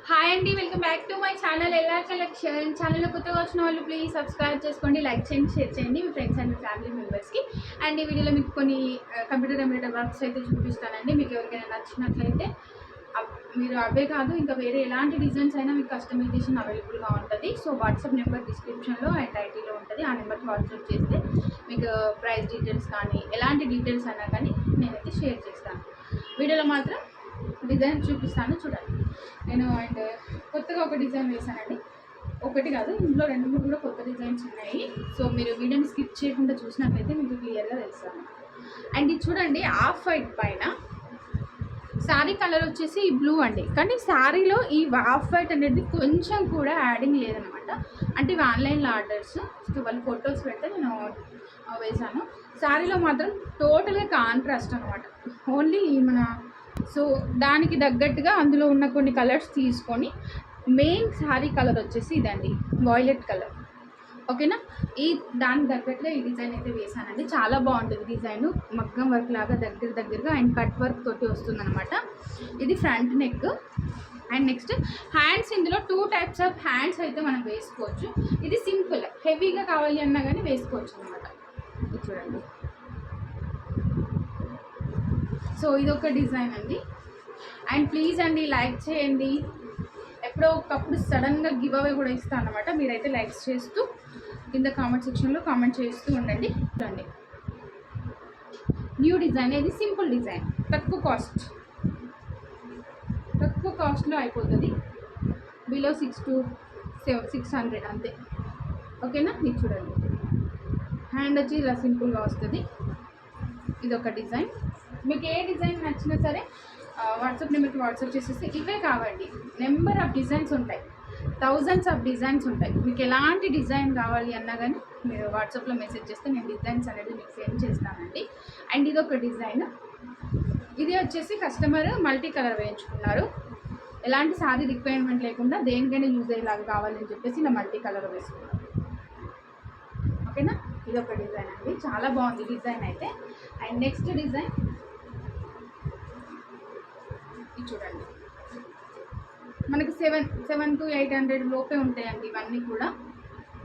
Hi అండి, welcome back to my channel LR collection. ఛానల్లో కొత్తగా వచ్చిన వాళ్ళు ప్లీజ్ సబ్స్క్రైబ్ చేసుకోండి, లైక్ చేయండి, షేర్ చేయండి మీ ఫ్రెండ్స్ అండ్ మీ ఫ్యామిలీ మెంబర్స్కి. అండ్ ఈ వీడియోలో మీకు కొన్ని కంప్యూటర్ ఎంబ్రాయిడరీ వర్క్స్ అయితే చూపిస్తానండి. మీకు ఎవరికైనా నచ్చినట్లయితే మీరు అవే కాదు ఇంకా వేరే ఎలాంటి డిజైన్స్ అయినా మీకు కస్టమైజేషన్ అవైలబుల్గా ఉంటుంది. సో వాట్సాప్ నెంబర్ డిస్క్రిప్షన్లో అండ్ టైటిల్లో ఉంటుంది. ఆ నెంబర్కి వాట్సాప్ చేస్తే మీకు ప్రైస్ డీటెయిల్స్ కానీ ఎలాంటి డీటెయిల్స్ అయినా కానీ నేనైతే షేర్ చేస్తాను. వీడియోలో మాత్రం డిజైన్ చూపిస్తాను చూడండి. నేను అండ్ కొత్తగా ఒక డిజైన్ వేసానండి, ఒకటి కాదు ఇందులో 2-3 కూడా కొత్త డిజైన్స్ ఉన్నాయి. సో మీరు వీడియోని స్కిప్ చేయకుండా చూసినట్లయితే మీకు క్లియర్గా తెలుస్తాను. అండ్ ఇది చూడండి, ఆఫ్ వైట్ పైన శారీ కలర్ వచ్చేసి ఈ బ్లూ అండి, కానీ శారీలో ఈ ఆఫ్ వైట్ అనేది కొంచెం కూడా యాడింగ్ లేదనమాట. అంటే ఇవి ఆన్లైన్లో ఆర్డర్స్, వాళ్ళు ఫొటోస్ పెడితే నేను వేసాను. శారీలో మాత్రం టోటల్గా కాంట్రాస్ట్ అనమాట, ఓన్లీ మన సో దానికి తగ్గట్టుగా అందులో ఉన్న కొన్ని కలర్స్ తీసుకొని మెయిన్ శారీ కలర్ వచ్చేసి ఇదండి, వాయిలెట్ కలర్. ఓకేనా, ఈ దానికి తగ్గట్టుగా ఈ డిజైన్ అయితే వేసానండి. చాలా బాగుంటుంది డిజైన్, మగ్గం వర్క్ లాగా దగ్గరగా అండ్ కట్ వర్క్ తోటి వస్తుందన్నమాట. ఇది front neck. And next hands, ఇందులో 2 టైప్స్ ఆఫ్ హ్యాండ్స్ అయితే మనం వేసుకోవచ్చు. ఇది సింపుల్, హెవీగా కావాలి అన్నా కానీ వేసుకోవచ్చు అనమాట. ఇది చూడండి. సో ఇదొక డిజైన్ అండి. అండ్ ప్లీజ్ అండి లైక్ చేయండి, ఎప్పుడో ఒకప్పుడు సడన్గా గివ్ అవే కూడా ఇస్తాను అనమాట. మీరైతే లైక్స్ చేస్తూ కింద కామెంట్ సెక్షన్లో కామెంట్ చేస్తూ ఉండండి. చూడండి, న్యూ డిజైన్. ఇది సింపుల్ డిజైన్, తక్కువ కాస్ట్లో అయిపోతుంది. బిలో 600 అంతే. ఓకేనా, ఇది చూడండి. హ్యాండ్ వచ్చి ఇలా సింపుల్గా వస్తుంది. ఇదొక డిజైన్. మీకు ఏ డిజైన్ నచ్చినా సరే వాట్సాప్ నెంబర్కి వాట్సాప్ చేసేస్తే, ఇవే కావండి, నెంబర్ ఆఫ్ డిజైన్స్ ఉంటాయి, థౌజండ్స్ ఆఫ్ డిజైన్స్ ఉంటాయి. మీకు ఎలాంటి డిజైన్ కావాలి అన్నా కానీ మీరు వాట్సాప్లో మెసేజ్ చేస్తే నేను డిజైన్స్ అనేది మీకు సెండ్ చేస్తానండి. అండ్ ఇది ఒక డిజైన్. ఇది వచ్చేసి కస్టమర్ మల్టీ కలర్ వేయించుకున్నారు, ఎలాంటి సారీ రిక్వైర్మెంట్ లేకుండా దేనికైనా యూజ్ అయ్యేలాగా కావాలని చెప్పేసి ఇలా మల్టీ కలర్ వేసుకున్నారు. ఓకేనా, ఇది ఒక డిజైన్ అండి, చాలా బాగుంది డిజైన్ అయితే. అండ్ నెక్స్ట్ డిజైన్ ఇది చూడండి, మనకి 700 to 800 లోపే ఉంటాయండి ఇవన్నీ కూడా.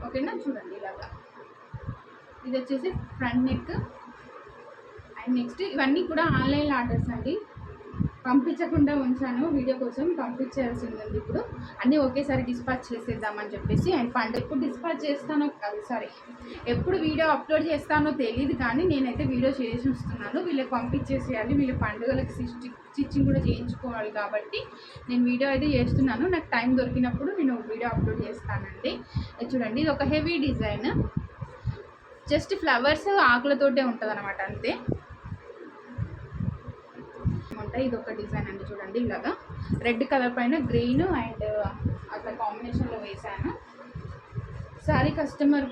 ఓకేనా, చూడండి ఇలాగా. ఇది వచ్చేసి ఫ్రంట్ నెక్. అండ్ నెక్స్ట్ ఇవన్నీ కూడా ఆన్లైన్ ఆర్డర్స్ అండి, పంపించకుండా ఉంచాను, వీడియో కోసం పంపించాల్సి ఉంది. ఇప్పుడు అన్నీ ఒకేసారి డిస్పాచ్ చేసేద్దామని చెప్పేసి. అండ్ పండుగ ఎప్పుడు డిస్పాచ్ చేస్తానో ఎప్పుడు వీడియో అప్లోడ్ చేస్తానో తెలియదు, కానీ నేనైతే వీడియో చేసి వస్తున్నాను. వీళ్ళకి పంపించేసేయాలి, వీళ్ళ పండుగలకు స్టిచ్చింగ్ కూడా చేయించుకోవాలి కాబట్టి నేను వీడియో అయితే చేస్తున్నాను. నాకు టైం దొరికినప్పుడు నేను వీడియో అప్లోడ్ చేస్తానండి. చూడండి, ఇది ఒక హెవీ డిజైన్, జస్ట్ ఫ్లవర్స్ ఆకులతోటే ఉంటుంది అనమాట, అంతే ఉంటాయి. ఇది ఒక డిజైన్ అండి, చూడండి ఇలాగా రెడ్ కలర్ పైన గ్రీన్ అండ్ అట్లా కాంబినేషన్లో వేసాను. శారీ కస్టమర్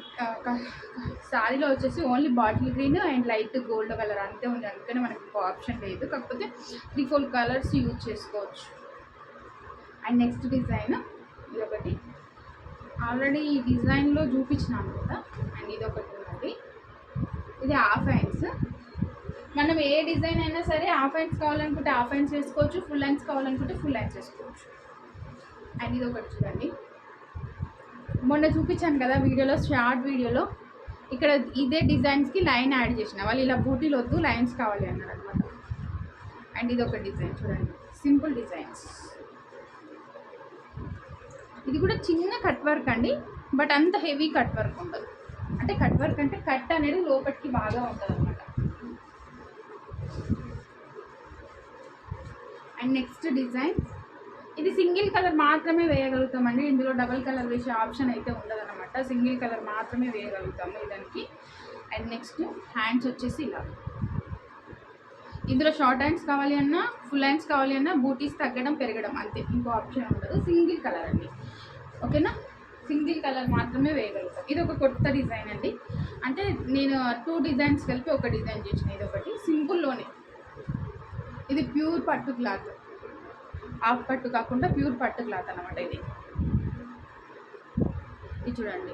శారీలో వచ్చేసి only bottle green and light gold colour అంతే ఉంది, అందుకని మనకి ఇంకో ఆప్షన్ లేదు, కాకపోతే 3-4 కలర్స్ యూజ్ చేసుకోవచ్చు. అండ్ నెక్స్ట్ డిజైన్ ఇది ఒకటి, ఆల్రెడీ ఈ డిజైన్లో చూపించినాను కదా. అండ్ ఇది ఒకటి ఉన్నది, ఇది హాఫ్ హ్యాండ్స్. మనం ఏ డిజైన్ అయినా సరే హాఫ్ హ్యాండ్స్ కావాలనుకుంటే హాఫ్ హ్యాండ్స్ వేసుకోవచ్చు, ఫుల్ హ్యాండ్స్ కావాలనుకుంటే ఫుల్ హ్యాండ్స్ వేసుకోవచ్చు. అండ్ ఇది ఒకటి చూడండి, మొన్న చూపించాను కదా వీడియోలో, షార్ట్ వీడియోలో, ఇక్కడ ఇదే డిజైన్స్కి లైన్ యాడ్ చేసిన వాళ్ళు ఇలా బూటీలు వద్దు లైన్స్ కావాలి అన్నారు అనమాట. అండ్ ఇది ఒక డిజైన్ చూడండి, సింపుల్ డిజైన్స్. ఇది కూడా చిన్న కట్ వర్క్ అండి, బట్ అంత హెవీ కట్ వర్క్ ఉండదు. అంటే కట్ వర్క్ అంటే కట్ అనేది లోపలికి బాగా ఉంటుంది అనమాట. అండ్ నెక్స్ట్ డిజైన్, ఇది సింగిల్ కలర్ మాత్రమే వేయగలుగుతామండి, ఇందులో డబల్ కలర్ వేసే ఆప్షన్ అయితే ఉండదన్నమాట, సింగిల్ కలర్ మాత్రమే వేయగలుగుతాము దానికి. అండ్ నెక్స్ట్ హ్యాండ్స్ వచ్చేసి ఇలా, ఇందులో షార్ట్ హ్యాండ్స్ కావాలి అన్నా ఫుల్ హ్యాండ్స్ కావాలి అన్నా బూటీస్ తగ్గడం పెరగడం అంతే, ఇంకో ఆప్షన్ ఉండదు, సింగిల్ కలర్ అండి. ఓకేనా, సింగిల్ కలర్ మాత్రమే వేయగలుగుతాం. ఇది ఒక కొత్త డిజైన్ అండి, అంటే నేను 2 డిజైన్స్ కలిపి ఒక డిజైన్ చేసిన. ఇది ఒకటి సింపుల్లోనే, ఇది ప్యూర్ పట్టు క్లాత్, హాఫ్ పట్టు కాకుండా ప్యూర్ పట్టు క్లాత్ అనమాట. ఇది చూడండి,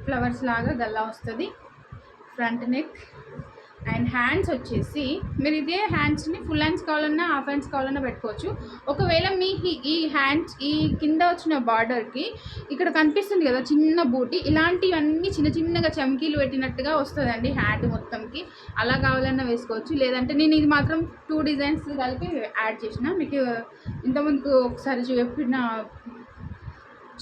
ఫ్లవర్స్ లాగా గల్లా వస్తుంది, ఫ్రంట్ నెక్. అండ్ హ్యాండ్స్ వచ్చేసి మీరు ఇదే హ్యాండ్స్ని ఫుల్ హ్యాండ్స్ కావాలన్నా హాఫ్ హ్యాండ్స్ కావాలన్నా పెట్టుకోవచ్చు. ఒకవేళ మీకు ఈ హ్యాండ్స్ ఈ కింద వచ్చిన బార్డర్కి ఇక్కడ కనిపిస్తుంది కదా చిన్న బూటీ, ఇలాంటివన్నీ చిన్న చిన్నగా చమ్కీలు పెట్టినట్టుగా వస్తుందండి హ్యాండ్ మొత్తంకి. అలా కావాలన్నా వేసుకోవచ్చు. లేదంటే నేను ఇది మాత్రం 2 డిజైన్స్ కలిపి యాడ్ చేసిన. మీకు ఇంతకుముందుకు ఒకసారి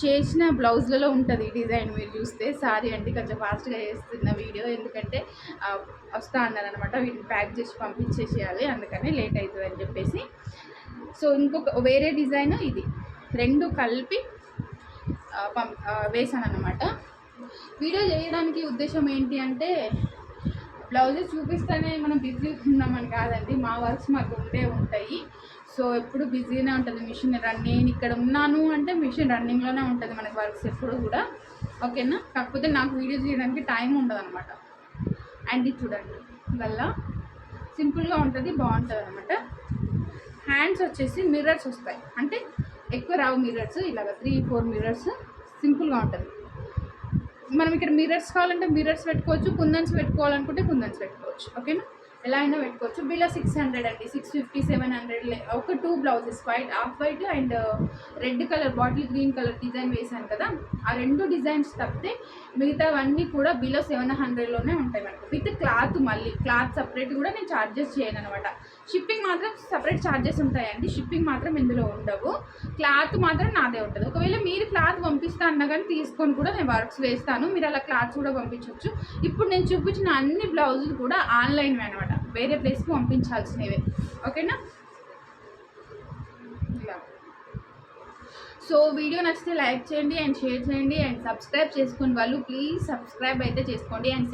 చేసిన బ్లౌజ్లలో ఉంటుంది ఈ డిజైన్. మీరు చూస్తే సారీ అండి, కొంచెం ఫాస్ట్గా చేస్తున్న వీడియో, ఎందుకంటే వస్తా అన్నారనమాట, వీటిని ప్యాక్ చేసి పంపించేసేయాలి, అందుకని లేట్ అవుతుంది అని చెప్పేసి. సో ఇంకొక వేరే డిజైన్ ఇది, 2 కలిపి వేసాను అనమాట. వీడియో చేయడానికి ఉద్దేశం ఏంటి అంటే బ్లౌజెస్ చూపిస్తేనే మనం బిజీ ఉన్నామని కాదండి, మా వర్క్స్ మాకు ఉంటాయి. సో ఎప్పుడు బిజీనే ఉంటుంది మిషన్ రన్. నేను ఇక్కడ ఉన్నాను అంటే మిషన్ రన్నింగ్లోనే ఉంటుంది మనకి వర్క్స్ ఎప్పుడు కూడా, ఓకేనా. కాకపోతే నాకు వీడియో చేయడానికి టైం ఉండదు అనమాట. అండ్ ఇది చూడండి, వల్ల సింపుల్గా ఉంటుంది, బాగుంటుంది అనమాట. హ్యాండ్స్ వచ్చేసి మిర్రర్స్ వస్తాయి, అంటే ఎక్కువ రావు మిర్రర్స్, ఇలాగ 3-4 మిర్రర్స్, సింపుల్గా ఉంటుంది. మనం ఇక్కడ మిర్రర్స్ కావాలంటే మిర్రర్స్ పెట్టుకోవచ్చు, కుందన్స్ పెట్టుకోవాలనుకుంటే కుందన్స్ పెట్టుకోవచ్చు, ఓకేనా. ఎలా అయినా పెట్టుకోవచ్చు. బిలో 600 అండి, 650-700. ఒక 2 blouses, off white and red colour bottle green colour design వేసాను కదా, ఆ 2 డిజైన్స్ తప్పితే మిగతావన్నీ కూడా బిలో 700లోనే ఉంటాయి మనకు, విత్ క్లాత్. మళ్ళీ క్లాత్ సపరేట్ కూడా నేను ఛార్జెస్ చేయను అనమాట. షిప్పింగ్ మాత్రం సపరేట్ ఛార్జెస్ ఉంటాయండి, షిప్పింగ్ మాత్రం ఇందులో ఉండవు. క్లాత్ మాత్రం నాదే ఉంటుంది. ఒకవేళ మీరు క్లాత్ పంపిస్తా అన్నా కానీ తీసుకొని కూడా నేను వర్క్స్ వేస్తాను, మీరు అలా క్లాత్స్ కూడా పంపించవచ్చు. ఇప్పుడు నేను చూపించిన అన్ని బ్లౌజులు కూడా ఆన్లైన్వే అనమాట, వేరే ప్లేస్కి పంపించాల్సినవి, ఓకేనా. ఇలా. సో వీడియో నచ్చితే లైక్ చేయండి అండ్ షేర్ చేయండి అండ్ సబ్స్క్రైబ్ చేసుకోండి వాళ్ళు, ప్లీజ్ సబ్స్క్రైబ్ అయితే చేసుకోండి. అండ్